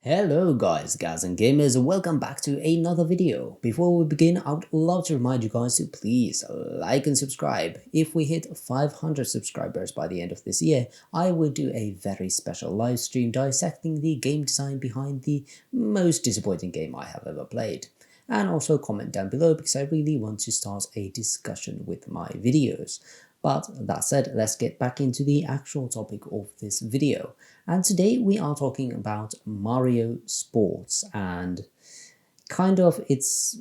Hello guys and gamers, and welcome back to another video. Before we begin, I would love to remind you guys to please like and subscribe. If we hit 500 subscribers by the end of this year, I will do a very special live stream dissecting the game design behind the most disappointing game I have ever played. And also comment down below because I really want to start a discussion with my videos. But that said, let's get back into the actual topic of this video. And today we are talking about Mario Sports and kind of its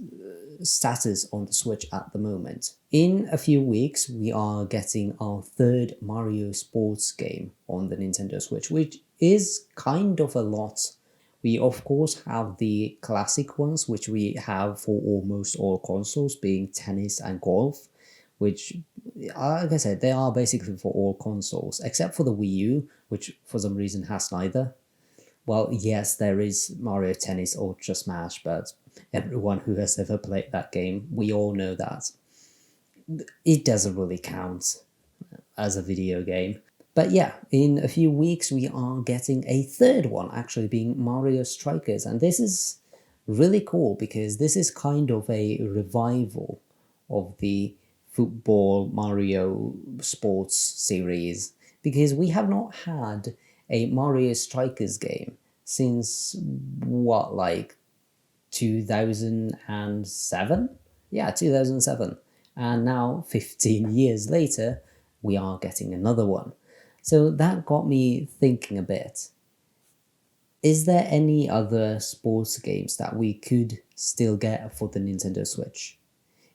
status on the Switch at the moment. In a few weeks, we are getting our third Mario Sports game on the Nintendo Switch, which is kind of a lot. We of course have the classic ones, which we have for almost all consoles, being tennis and golf, which, like I said, they are basically for all consoles, except for the Wii U, which for some reason has neither. Well, yes, there is Mario Tennis Ultra Smash, but everyone who has ever played that game, we all know that it doesn't really count as a video game. But yeah, in a few weeks we are getting a third one, actually being Mario Strikers, and this is really cool because this is kind of a revival of the football Mario sports series, because we have not had a Mario Strikers game since what, like 2007? Yeah, 2007. And now 15 years later we are getting another one. So that got me thinking a bit. Is there any other sports games that we could still get for the Nintendo Switch?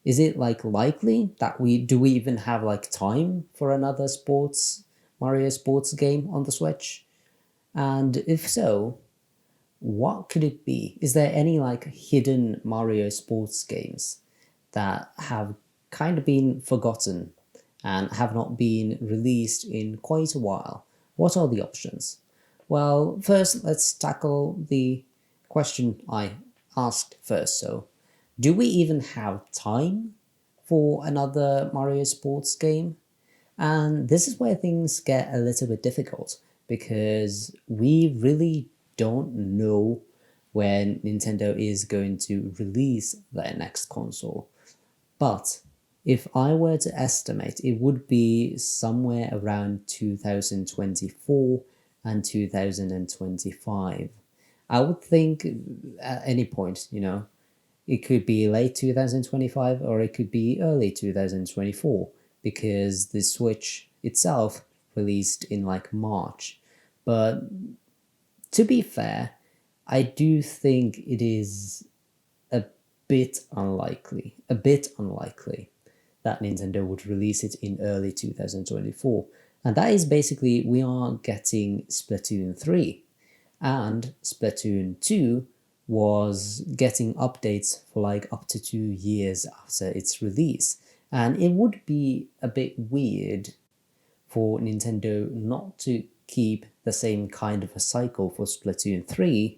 Is it like likely that we even have like time for another Mario sports game on the Switch? And if so, what could it be? Is there any like hidden Mario sports games that have kind of been forgotten and have not been released in quite a while? What are the options? Well, first let's tackle the question I asked first. So, do we even have time for another Mario sports game? And this is where things get a little bit difficult, because we really don't know when Nintendo is going to release their next console. But if I were to estimate, it would be somewhere around 2024 and 2025. I would think at any point, it could be late 2025 or it could be early 2024, because the Switch itself released in like March. But to be fair, I do think it is a bit unlikely that Nintendo would release it in early 2024. And that is basically, we are getting Splatoon 3, and Splatoon 2 was getting updates for like up to 2 years after its release. And it would be a bit weird for Nintendo not to keep the same kind of a cycle for Splatoon 3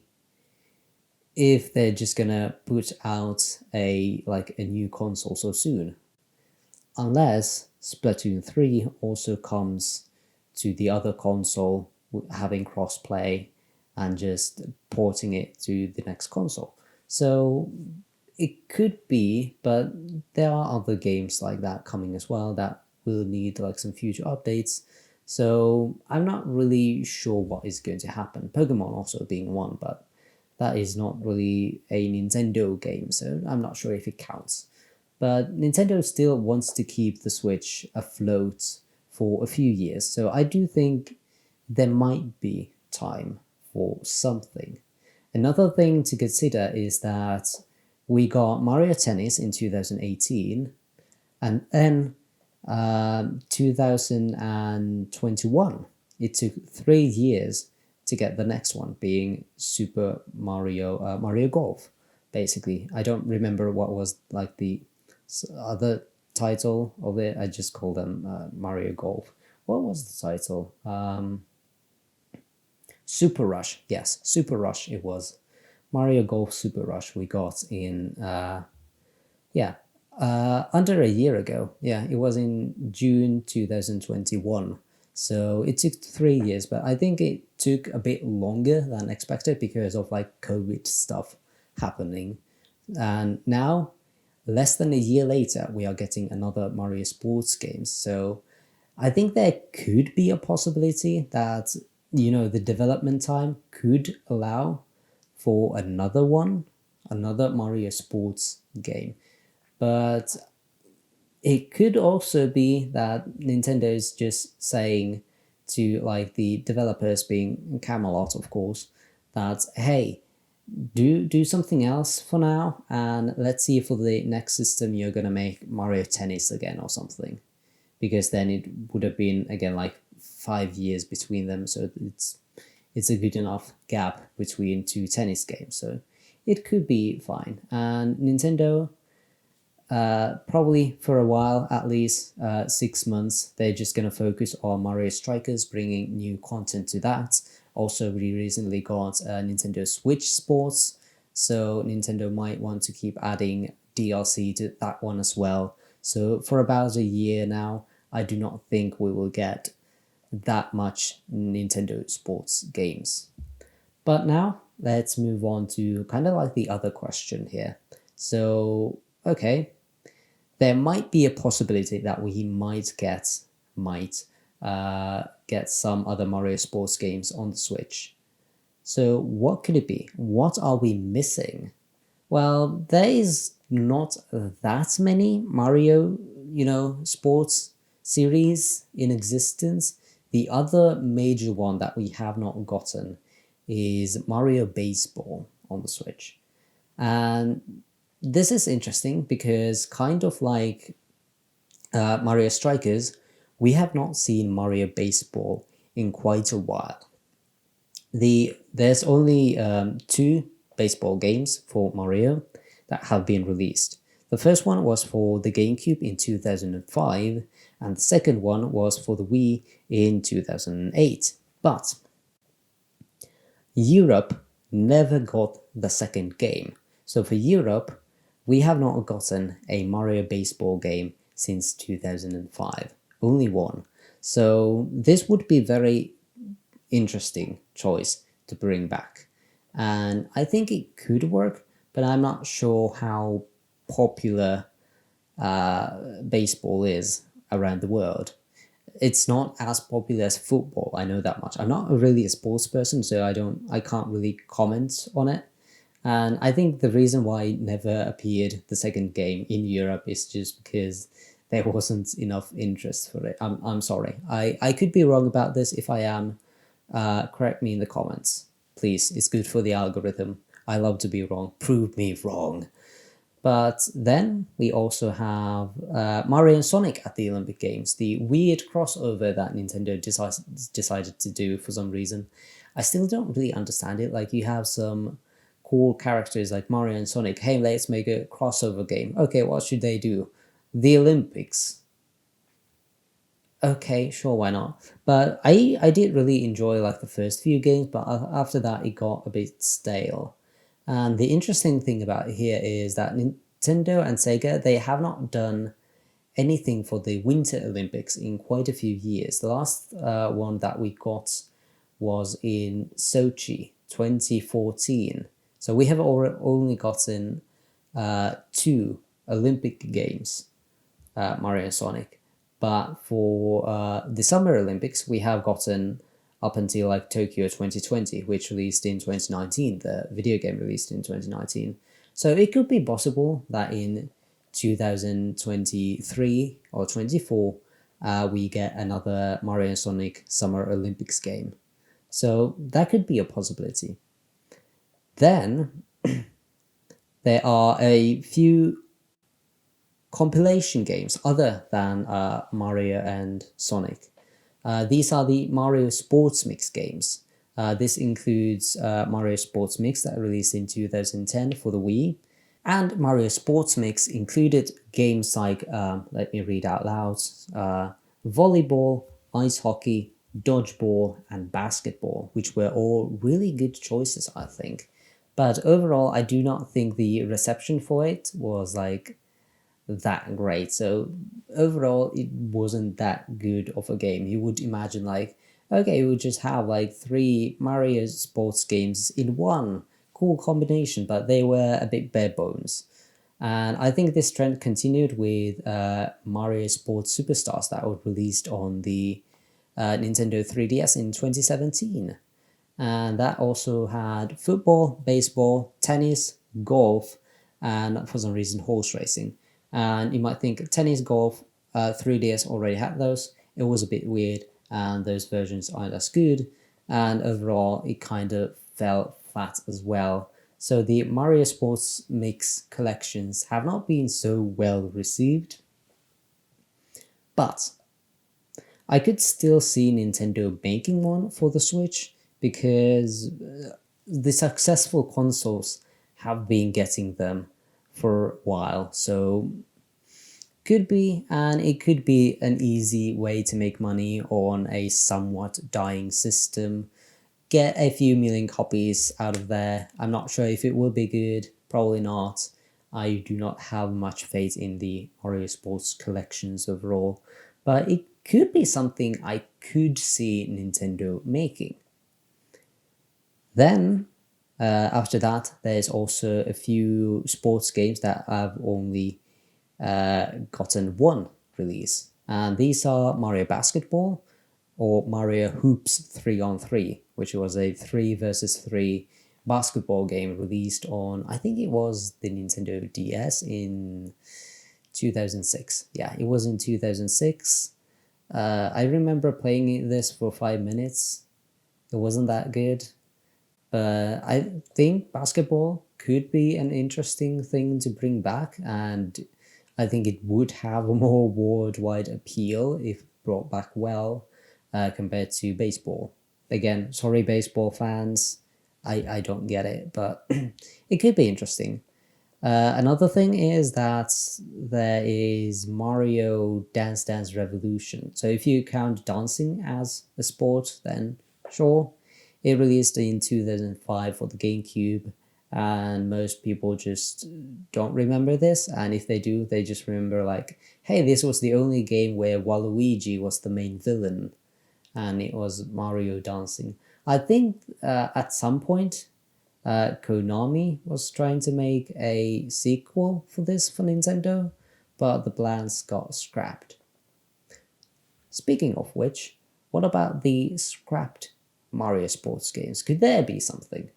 if they're just gonna put out a new console so soon. Unless Splatoon 3 also comes to the other console having crossplay and just porting it to the next console. So it could be, but there are other games like that coming as well that will need like some future updates. So I'm not really sure what is going to happen. Pokemon also being one, but that is not really a Nintendo game, so I'm not sure if it counts. But Nintendo still wants to keep the Switch afloat for a few years, so I do think there might be time for something. Another thing to consider is that we got Mario Tennis in 2018, and then 2021. It took 3 years to get the next one, being Super Mario Golf. Basically, I don't remember what was like the other title of it. I just called them Mario Golf. What was the title? Super Rush. Yes, Super Rush it was. Mario Golf Super Rush we got in under a year ago. Yeah, it was in June 2021. So it took 3 years, but I think it took a bit longer than expected because of like COVID stuff happening. And now, less than a year later, we are getting another Mario Sports game. So I think there could be a possibility that, the development time could allow for another one, another Mario Sports game. But it could also be that Nintendo is just saying to like the developers, being Camelot, of course, that hey, do something else for now, and let's see if for the next system you're gonna make Mario Tennis again or something, because then it would have been again like 5 years between them, so it's a good enough gap between two tennis games, so it could be fine. And Nintendo, probably for a while, at least 6 months, they're just going to focus on Mario Strikers, bringing new content to that. Also, we recently got Nintendo Switch Sports, so Nintendo might want to keep adding DLC to that one as well. So for about a year now, I do not think we will get that much Nintendo Sports games. But now, let's move on to kind of like the other question here. So, okay, there might be a possibility that we might get some other Mario Sports games on the Switch. So what could it be? What are we missing? Well, there is not that many Mario, sports series in existence. The other major one that we have not gotten is Mario Baseball on the Switch. And this is interesting because kind of like Mario Strikers, we have not seen Mario Baseball in quite a while. There's only 2 baseball games for Mario that have been released. The first one was for the GameCube in 2005, and the second one was for the Wii in 2008. But Europe never got the second game. So for Europe, we have not gotten a Mario Baseball game since 2005. Only one. So this would be very interesting choice to bring back. And I think it could work, but I'm not sure how popular baseball is around the world. It's not as popular as football, I know that much. I'm not really a sports person, so I can't really comment on it. And I think the reason why it never appeared the second game in Europe is just because there wasn't enough interest for it. I'm sorry. I could be wrong about this. If I am, correct me in the comments. Please, it's good for the algorithm. I love to be wrong. Prove me wrong. But then we also have Mario and Sonic at the Olympic Games, the weird crossover that Nintendo decided to do for some reason. I still don't really understand it. Like, you have some cool characters like Mario and Sonic. Hey, let's make a crossover game. Okay, what should they do? The Olympics. Okay, sure, why not? But I did really enjoy like the first few games, but after that it got a bit stale. And the interesting thing about it here is that Nintendo and Sega, they have not done anything for the Winter Olympics in quite a few years. The last one that we got was in Sochi 2014. So we have only gotten 2 Olympic games, Mario and Sonic. But for the Summer Olympics, we have gotten up until like Tokyo 2020, which released in 2019, the video game released in 2019. So it could be possible that in 2023 or 24, we get another Mario and Sonic Summer Olympics game. So that could be a possibility. Then there are a few compilation games other than Mario and Sonic. These are the Mario Sports Mix games. This includes Mario Sports Mix that released in 2010 for the Wii. And Mario Sports Mix included games like, let me read out loud, volleyball, ice hockey, dodgeball, and basketball, which were all really good choices, I think. But overall, I do not think the reception for it was like that great. So overall, it wasn't that good of a game. You would imagine like, okay, we just have like three Mario sports games in one. Cool combination, but they were a bit bare bones. And I think this trend continued with Mario Sports Superstars that was released on the Nintendo 3DS in 2017. And that also had football, baseball, tennis, golf, and for some reason, horse racing. And you might think tennis, golf, 3DS already had those. It was a bit weird, and those versions aren't as good. And overall, it kind of fell flat as well. So the Mario Sports Mix collections have not been so well received. But I could still see Nintendo making one for the Switch because the successful consoles have been getting them for a while. So could be, and it could be an easy way to make money on a somewhat dying system. Get a few million copies out of there. I'm not sure if it will be good, probably not. I do not have much faith in the Mario Sports collections overall, but it could be something I could see Nintendo making. Then, after that, there's also a few sports games that have only gotten one release, and these are Mario Basketball or Mario Hoops 3 on 3, which was a 3 versus 3 basketball game released on, I think it was the Nintendo DS in 2006. Yeah, it was in 2006. I remember playing this for 5 minutes. It wasn't that good, but I think basketball could be an interesting thing to bring back, and I think it would have a more worldwide appeal if brought back well compared to baseball. Again, sorry, baseball fans, I don't get it, but it could be interesting. Another thing is that there is Mario Dance Dance Revolution. So if you count dancing as a sport, then sure. It released in 2005 for the GameCube, and most people just don't remember this. And if they do, they just remember like, hey, this was the only game where Waluigi was the main villain, and it was Mario dancing. I think at some point Konami was trying to make a sequel for this for Nintendo, but the plans got scrapped. Speaking of which, what about the scrapped Mario sports games? Could there be something?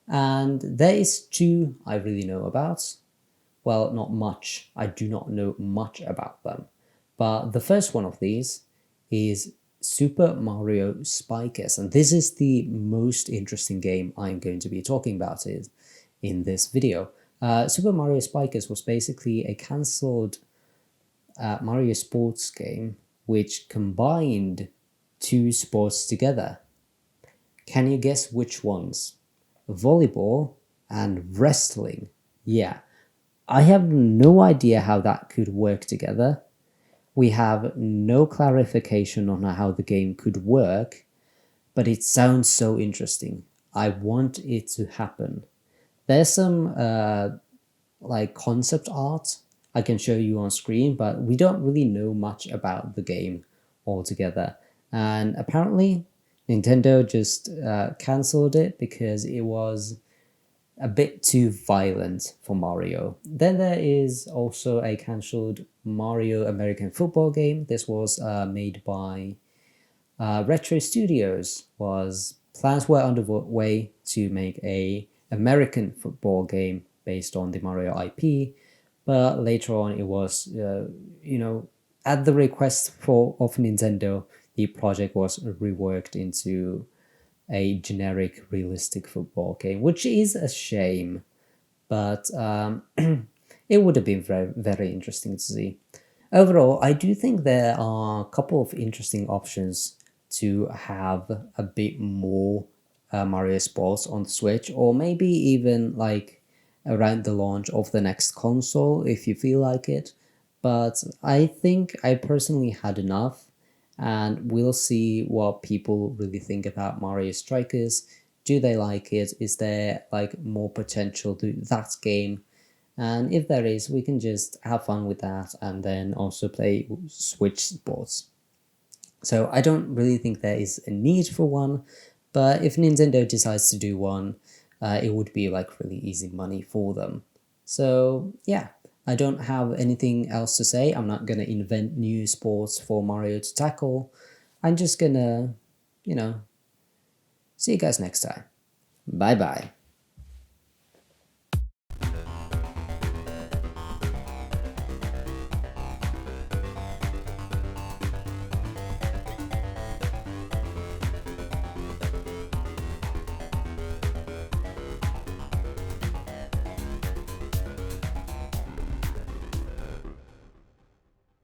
And there is two I really know about. Well, not much. I do not know much about them. But the first one of these is Super Mario Spikers, and this is the most interesting game I'm going to be talking about it in this video. Super Mario Spikers was basically a cancelled Mario sports game which combined two sports together. Can you guess which ones? Volleyball and wrestling. Yeah, I have no idea how that could work together. We have no clarification on how the game could work, but it sounds so interesting. I want it to happen. There's some like concept art I can show you on screen, but we don't really know much about the game altogether. And apparently, Nintendo just cancelled it because it was a bit too violent for Mario. Then there is also a cancelled Mario American football game. This was made by Retro Studios. Plans were underway to make a American football game based on the Mario IP, but later on it was at the request of Nintendo, the project was reworked into a generic realistic football game, which is a shame, but it would have been very, very interesting to see. Overall, I do think there are a couple of interesting options to have a bit more Mario Sports on the Switch, or maybe even like around the launch of the next console if you feel like it. But I think I personally had enough, and we'll see what people really think about Mario Strikers. Do they like it? Is there like more potential to that game? And if there is, we can just have fun with that and then also play Switch sports. So I don't really think there is a need for one, but if Nintendo decides to do one, it would be like really easy money for them. So yeah, I don't have anything else to say. I'm not gonna invent new sports for Mario to tackle. I'm just gonna, see you guys next time. Bye bye.